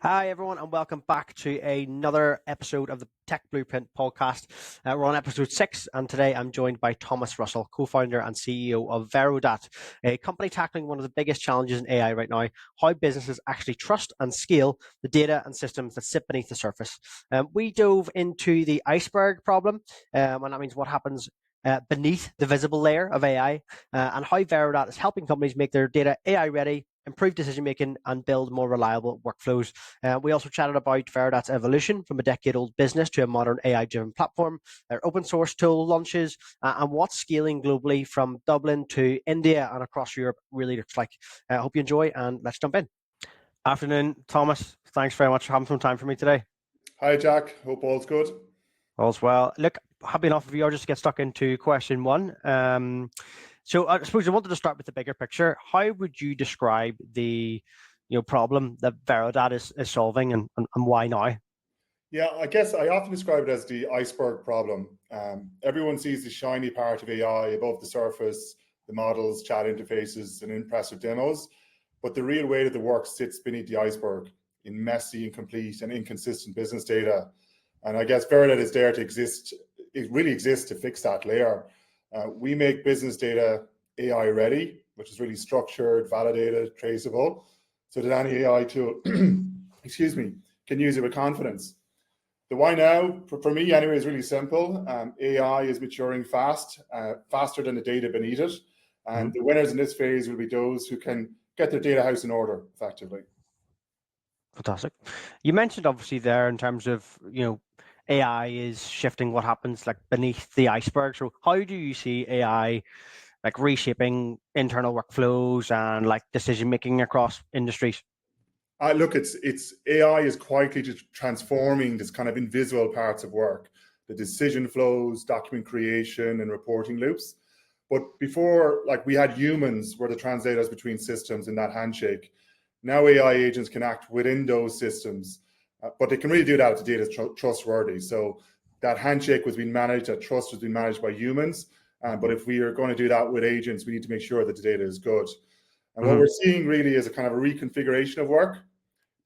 Hi, everyone, and welcome back to another episode of the TechBluePrint podcast. We're on episode 6, and today I'm joined by Thomas Russell, co-founder and CEO of Verodat, a company tackling one of the biggest challenges in AI right now, how businesses actually trust and scale the data and systems that sit beneath the surface. We dove into the iceberg problem, and that means what happens beneath the visible layer of AI, and how Verodat is helping companies make their data AI ready, improve decision-making, and build more reliable workflows. We also chatted about Verodat's evolution from a decade-old business to a modern AI-driven platform, their open-source tool launches, and what scaling globally from Dublin to India and across Europe really looks like. I hope you enjoy, and let's jump in. Afternoon, Thomas. Thanks very much for having some time for me today. Hi, Jack. Hope all's good. All's well. Look, happy enough of you. I'll just get stuck into question one. So I suppose I wanted to start with the bigger picture. How would you describe the problem that Verodat is solving, and why now? Yeah, I guess I often describe it as the iceberg problem. Everyone sees the shiny part of AI above the surface, the models, chat interfaces, and impressive demos. But the real weight of the work sits beneath the iceberg in messy, incomplete, and inconsistent business data. And I guess Verodat is there to exist. It really exists to fix that layer. We make business data AI ready, which is really structured, validated, traceable, so that any AI tool, excuse me, can use it with confidence. The why now, for me anyway, is really simple. AI is maturing faster than the data beneath it. And the winners in this phase will be those who can get their data house in order effectively. Fantastic. You mentioned obviously there in terms of, AI is shifting what happens like beneath the iceberg. So how do you see AI like reshaping internal workflows and like decision making across industries? Look, it's AI is quietly transforming this kind of invisible parts of work, the decision flows, document creation, and reporting loops. But before, like we had humans were the translators between systems in that handshake. Now AI agents can act within those systems, but they can really do that if the data is trustworthy. So that handshake was being managed, that trust was being managed by humans. But if we are going to do that with agents, we need to make sure that the data is good. And what we're seeing really is a kind of a reconfiguration of work.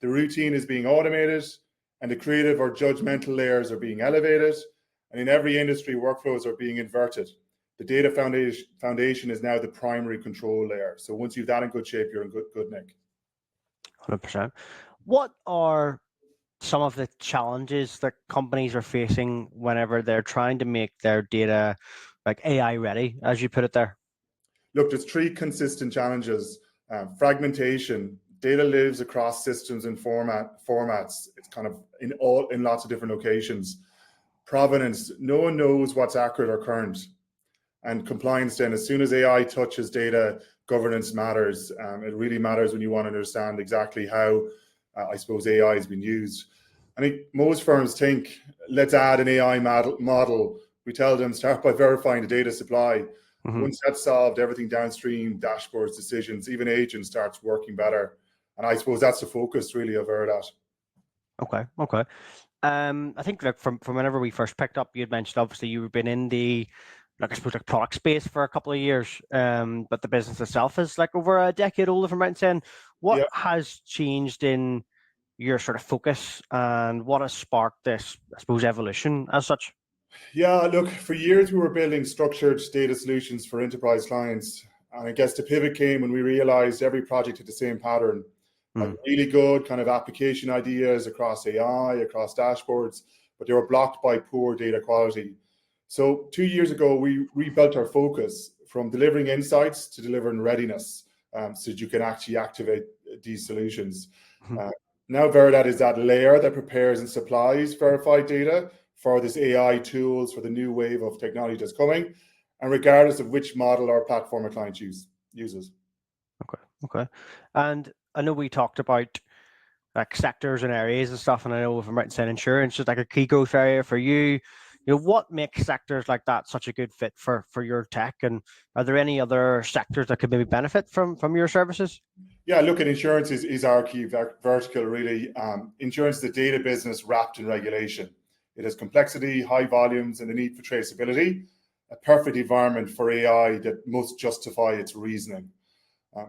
The routine is being automated, and the creative or judgmental layers are being elevated. And in every industry, workflows are being inverted. The data foundation is now the primary control layer. So once you've that in good shape, you're in good nick. 100%. What are some of the challenges that companies are facing whenever they're trying to make their data like AI ready, as you put it there? Look, there's 3 consistent challenges. Fragmentation. Data lives across systems and formats. It's kind of in lots of different locations. Provenance. No one knows what's accurate or current. And compliance then, as soon as AI touches data, governance matters. It really matters when you want to understand exactly how, I suppose, AI has been used. I think most firms think, let's add an AI model. We tell them, start by verifying the data supply. Once that's solved, everything downstream, dashboards, decisions, even agents starts working better. And I suppose that's the focus really of Verodat. Okay. I think like from whenever we first picked up, you had mentioned obviously you've been in the product space for a couple of years, but the business itself is like over a decade old, if I'm right in saying. What has changed in your sort of focus, and what has sparked this, I suppose, evolution as such? Yeah, look, for years we were building structured data solutions for enterprise clients. And I guess the pivot came when we realized every project had the same pattern. Like really good kind of application ideas across AI, across dashboards, but they were blocked by poor data quality. So 2 years ago, we rebuilt our focus from delivering insights to delivering readiness, so that you can actually activate these solutions. Now Verodat is that layer that prepares and supplies verified data for this AI tools, for the new wave of technology that's coming, and regardless of which model or platform a client uses. Okay. And I know we talked about like sectors and areas and stuff, and I know if I'm right in saying insurance is like a key growth area for you. What makes sectors like that such a good fit for your tech, and are there any other sectors that could maybe benefit from your services? Yeah, look, at insurance is our key vertical really. Insurance is a data business wrapped in regulation. It has complexity, high volumes, and the need for traceability, a perfect environment for AI that must justify its reasoning.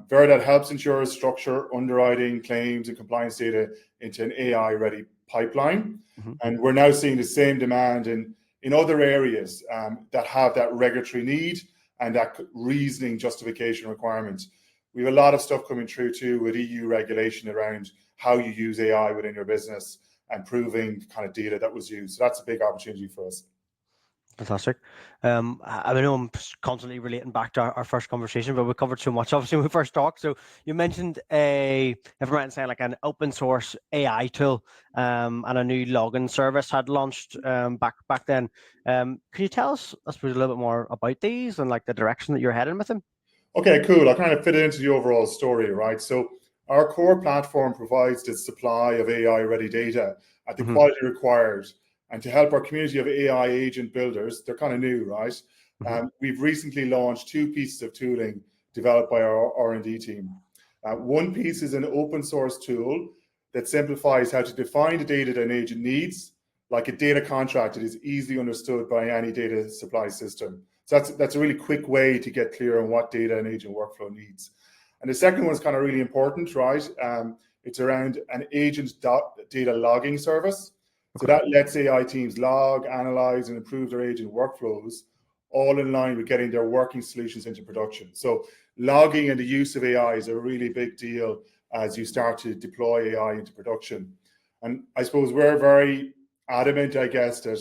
Verodat helps insurers structure underwriting, claims, and compliance data into an AI-ready pipeline. Mm-hmm. And we're now seeing the same demand in other areas that have that regulatory need and that reasoning justification requirements. We have a lot of stuff coming through too with EU regulation around how you use AI within your business and proving the kind of data that was used. So that's a big opportunity for us. Fantastic. I know I'm constantly relating back to our first conversation, but we covered so much obviously when we first talked. So you mentioned if I'm right in saying like an open source AI tool and a new login service had launched back then. Can you tell us, I suppose, a little bit more about these and like the direction that you're heading with them? Okay, cool. I'll kind of fit it into the overall story, right? So our core platform provides the supply of AI-ready data at the quality required. And to help our community of AI agent builders, they're kind of new, right? We've recently launched 2 pieces of tooling developed by our R&D team. One piece is an open source tool that simplifies how to define the data that an agent needs, like a data contract that is easily understood by any data supply system. So that's a really quick way to get clear on what data an agent workflow needs. And the second one is kind of really important, right? It's around an agent data logging service. So that lets AI teams log, analyze, and improve their agent workflows, all in line with getting their working solutions into production. So logging and the use of AI is a really big deal as you start to deploy AI into production. And I suppose we're very adamant, I guess, that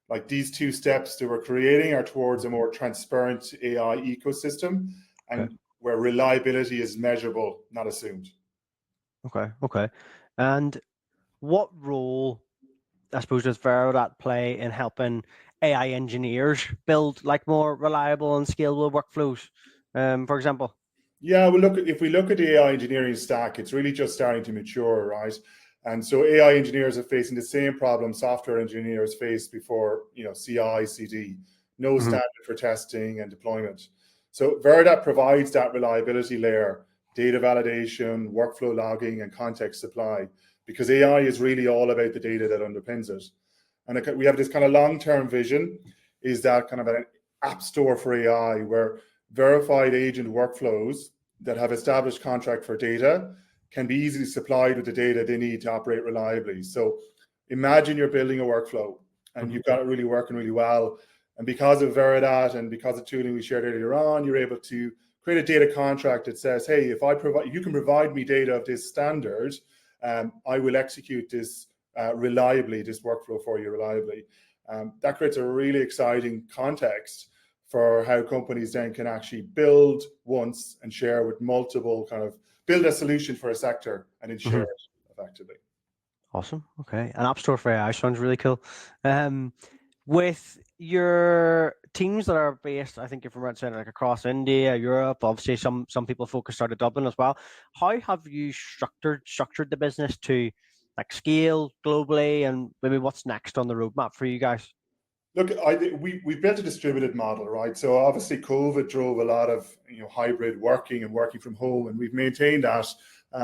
like these 2 steps that we're creating are towards a more transparent AI ecosystem and where reliability is measurable, not assumed. Okay. And what role, I suppose, does Verodat play in helping AI engineers build like more reliable and scalable workflows, for example? Yeah, well, look, if we look at the AI engineering stack, it's really just starting to mature, right? And so AI engineers are facing the same problem software engineers faced before, CI, CD, no standard for testing and deployment. So Verodat provides that reliability layer, data validation, workflow logging, and context supply, because AI is really all about the data that underpins it. And we have this kind of long-term vision, is that kind of an app store for AI where verified agent workflows that have established contract for data can be easily supplied with the data they need to operate reliably. So imagine you're building a workflow and you've got it really working really well. And because of Verodat and because of tooling we shared earlier on, you're able to create a data contract that says, hey, if you can provide me data of this standard, I will execute this reliably, this workflow for you reliably. That creates a really exciting context for how companies then can actually build once and share with multiple, kind of build a solution for a sector and then share it effectively. Awesome. Okay. An app store for AI sounds really cool. With your teams that are based, I think if we're saying like across India, Europe, obviously some people focused out of Dublin as well. How have you structured the business to like scale globally, and maybe what's next on the roadmap for you guys? Look, we built a distributed model, right? So obviously COVID drove a lot of hybrid working and working from home, and we've maintained that.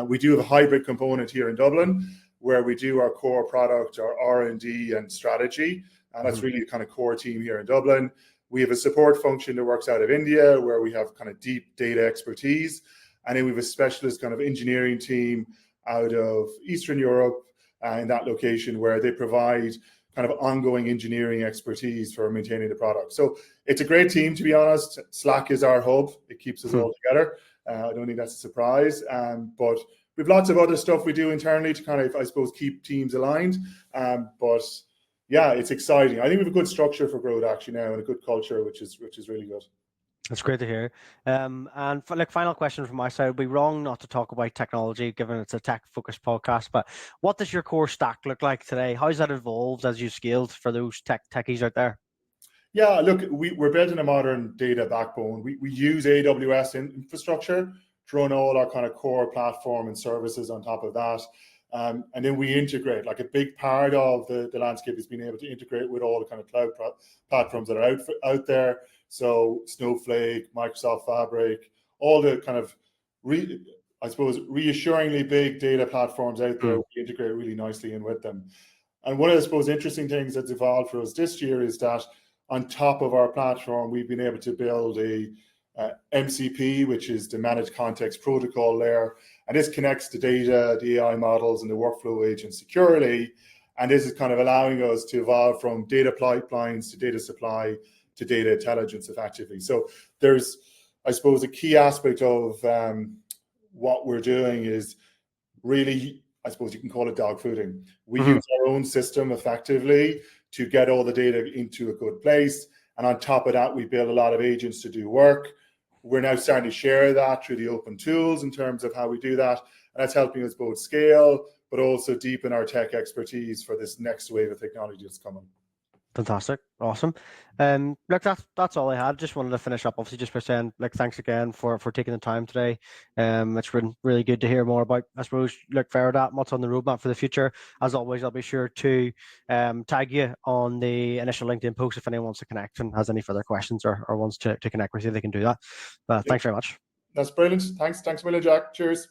We do have a hybrid component here in Dublin where we do our core product, our R&D and strategy, and that's really the kind of core team here in Dublin. We have a support function that works out of India where we have kind of deep data expertise, and then we have a specialist kind of engineering team out of Eastern Europe in that location where they provide kind of ongoing engineering expertise for maintaining the product. So it's a great team, to be honest. Slack is our hub. It keeps us all together. I don't think that's a surprise. But we have lots of other stuff we do internally to kind of, I suppose, keep teams aligned. But yeah, it's exciting. I think we have a good structure for growth actually now and a good culture, which is really good. That's great to hear. And for, like, final question from my side, it'd be wrong not to talk about technology, given it's a tech-focused podcast. But what does your core stack look like today? How's that evolved as you scaled for those techies out there? Yeah, look, we're building a modern data backbone. We use AWS infrastructure to run all our kind of core platform and services on top of that. And then we integrate. Like a big part of the landscape is being able to integrate with all the kind of cloud platforms that are out there. So Snowflake, Microsoft Fabric, all the kind of, I suppose, reassuringly big data platforms out there, we integrate really nicely in with them. And one of the, I suppose, interesting things that's evolved for us this year is that on top of our platform, we've been able to build a MCP, which is the Managed Context Protocol layer. And this connects the data, the AI models, and the workflow agents securely. And this is kind of allowing us to evolve from data pipelines to data supply to data intelligence effectively. So there's, I suppose, a key aspect of what we're doing is really, I suppose you can call it dog fooding. We use our own system effectively to get all the data into a good place. And on top of that, we build a lot of agents to do work. We're now starting to share that through the open tools in terms of how we do that. And that's helping us both scale, but also deepen our tech expertise for this next wave of technology that's coming. Fantastic. Awesome. Look, that's all I had. Just wanted to finish up, obviously, just by saying, like, thanks again for taking the time today. It's been really good to hear more about, I suppose, like, Verodat, what's on the roadmap for the future. As always, I'll be sure to tag you on the initial LinkedIn post if anyone wants to connect and has any further questions or wants to connect with you, they can do that. Thanks very much. That's brilliant. Thanks a million, Jack. Cheers.